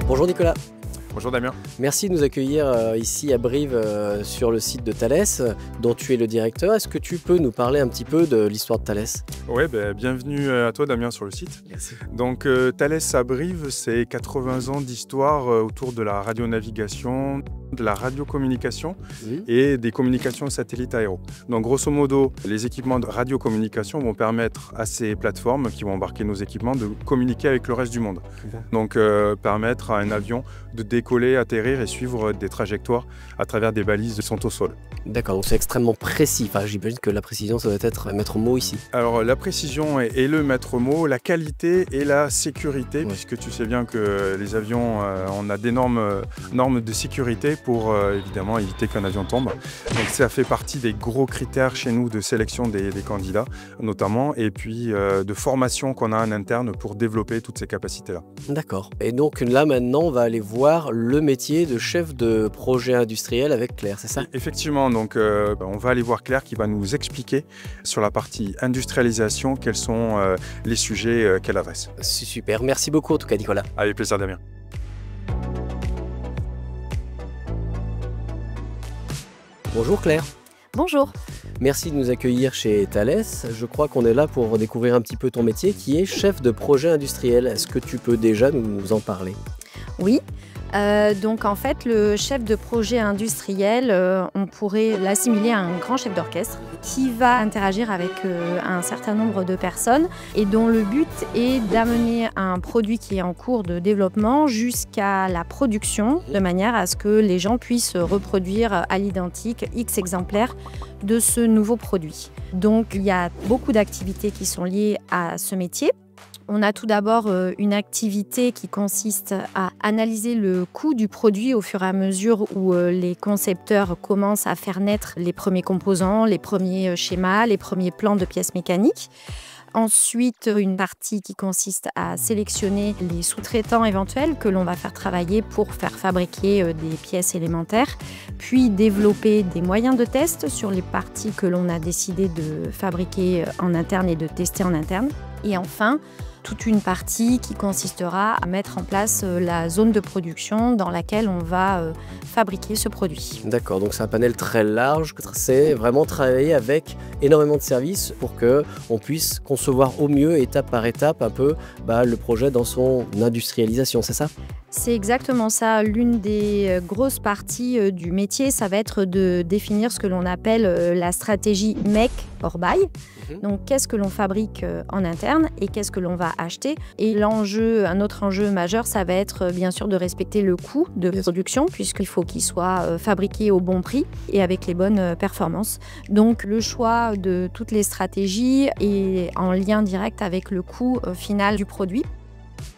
Bonjour Nicolas. Bonjour Damien. Merci de nous accueillir ici à Brive sur le site de Thales, dont tu es le directeur. Est-ce que tu peux nous parler un petit peu de l'histoire de Thales? Ouais, bienvenue à toi Damien sur le site. Merci. Donc Thales à Brive, c'est 80 ans d'histoire autour de la radionavigation, de la radiocommunication et des communications satellites aéro. Donc grosso modo, les équipements de radiocommunication vont permettre à ces plateformes qui vont embarquer nos équipements de communiquer avec le reste du monde. Donc permettre à un avion de décoller, atterrir et suivre des trajectoires à travers des balises qui sont au sol. D'accord, donc c'est extrêmement précis. Enfin, j'imagine que la précision, ça doit être maître mot ici. Alors la précision est le maître mot, la qualité et la sécurité, puisque tu sais bien que les avions, on a d'énormes normes de sécurité pour évidemment éviter qu'un avion tombe. Donc ça fait partie des gros critères chez nous de sélection des candidats notamment, et puis de formation qu'on a en interne pour développer toutes ces capacités-là. D'accord. Et donc là maintenant, on va aller voir le métier de chef de projet industriel avec Claire, c'est ça? Effectivement, donc on va aller voir Claire qui va nous expliquer sur la partie industrialisation quels sont les sujets qu'elle adresse. Super, merci beaucoup en tout cas Nicolas. Avec plaisir Damien. Bonjour Claire. Bonjour. Merci de nous accueillir chez Thales. Je crois qu'on est là pour découvrir un petit peu ton métier qui est chef de projet industriel. Est-ce que tu peux déjà nous en parler? Oui. Donc en fait, le chef de projet industriel, on pourrait l'assimiler à un grand chef d'orchestre qui va interagir avec un certain nombre de personnes et dont le but est d'amener un produit qui est en cours de développement jusqu'à la production, de manière à ce que les gens puissent reproduire à l'identique X exemplaires de ce nouveau produit. Donc il y a beaucoup d'activités qui sont liées à ce métier. On a tout d'abord une activité qui consiste à analyser le coût du produit au fur et à mesure où les concepteurs commencent à faire naître les premiers composants, les premiers schémas, les premiers plans de pièces mécaniques. Ensuite, une partie qui consiste à sélectionner les sous-traitants éventuels que l'on va faire travailler pour faire fabriquer des pièces élémentaires, puis développer des moyens de test sur les parties que l'on a décidé de fabriquer en interne et de tester en interne. Et enfin, toute une partie qui consistera à mettre en place la zone de production dans laquelle on va fabriquer ce produit. D'accord, donc c'est un panel très large, c'est vraiment travailler avec énormément de services pour qu'on puisse concevoir au mieux, étape par étape, un peu le projet dans son industrialisation, c'est ça? C'est exactement ça. L'une des grosses parties du métier, ça va être de définir ce que l'on appelle la stratégie make or buy. Donc, qu'est-ce que l'on fabrique en interne et qu'est-ce que l'on va acheter. Et un autre enjeu majeur, ça va être bien sûr de respecter le coût de production, puisqu'il faut qu'il soit fabriqué au bon prix et avec les bonnes performances. Donc, le choix de toutes les stratégies est en lien direct avec le coût final du produit.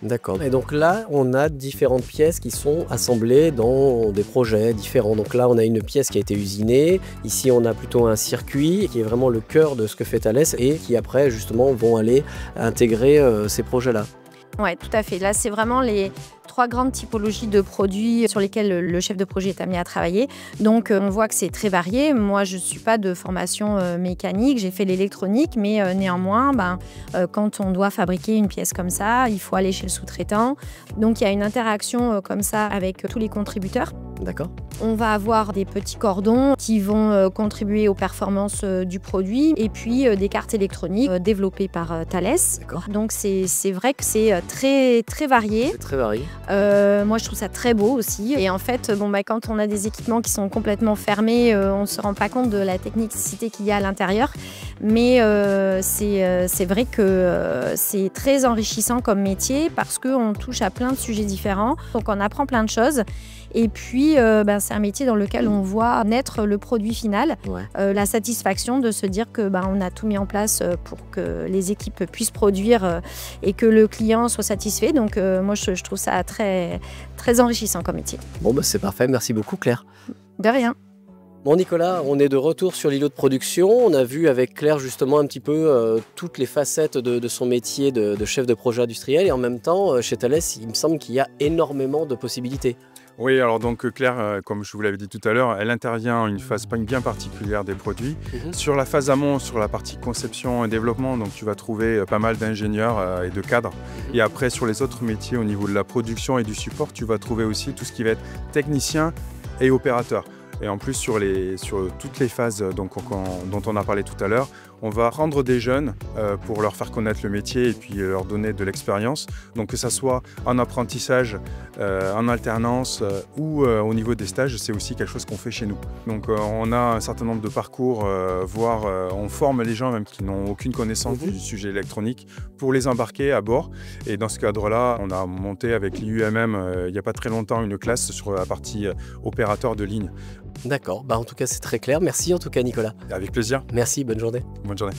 D'accord. Et donc là, on a différentes pièces qui sont assemblées dans des projets différents. Donc là, on a une pièce qui a été usinée. Ici, on a plutôt un circuit qui est vraiment le cœur de ce que fait Thales et qui après, justement, vont aller intégrer ces projets-là. Oui, tout à fait. Là, c'est vraiment les trois grandes typologies de produits sur lesquels le chef de projet est amené à travailler. Donc, on voit que c'est très varié. Moi, je ne suis pas de formation mécanique, j'ai fait l'électronique, mais néanmoins, quand on doit fabriquer une pièce comme ça, il faut aller chez le sous-traitant. Donc, il y a une interaction comme ça avec tous les contributeurs. D'accord. On va avoir des petits cordons qui vont contribuer aux performances du produit et puis des cartes électroniques développées par Thales. Donc c'est vrai que c'est très, très varié. C'est très varié. Moi je trouve ça très beau aussi. Et en fait, quand on a des équipements qui sont complètement fermés, on ne se rend pas compte de la technicité qu'il y a à l'intérieur. Mais c'est vrai que c'est très enrichissant comme métier parce qu'on touche à plein de sujets différents. Donc on apprend plein de choses. Et puis, c'est un métier dans lequel on voit naître le produit final, la satisfaction de se dire que on a tout mis en place pour que les équipes puissent produire et que le client soit satisfait. Donc, moi, je trouve ça très, très enrichissant comme métier. Bon, c'est parfait. Merci beaucoup, Claire. De rien. Bon Nicolas, on est de retour sur l'îlot de production. On a vu avec Claire justement un petit peu toutes les facettes de son métier de chef de projet industriel et en même temps, chez Thales, il me semble qu'il y a énormément de possibilités. Oui, alors donc Claire, comme je vous l'avais dit tout à l'heure, elle intervient à une phase bien particulière des produits. Sur la phase amont, sur la partie conception et développement, donc tu vas trouver pas mal d'ingénieurs et de cadres. Et après, sur les autres métiers au niveau de la production et du support, tu vas trouver aussi tout ce qui va être technicien et opérateur. Et en plus, sur toutes les phases dont on a parlé tout à l'heure, on va prendre des jeunes pour leur faire connaître le métier et puis leur donner de l'expérience. Donc que ça soit en apprentissage, en alternance ou au niveau des stages, c'est aussi quelque chose qu'on fait chez nous. Donc on a un certain nombre de parcours, voire on forme les gens même qui n'ont aucune connaissance du sujet électronique pour les embarquer à bord. Et dans ce cadre-là, on a monté avec l'IUMM il n'y a pas très longtemps une classe sur la partie opérateur de ligne. D'accord, en tout cas c'est très clair. Merci en tout cas Nicolas. Avec plaisir. Merci, bonne journée. Bonne journée.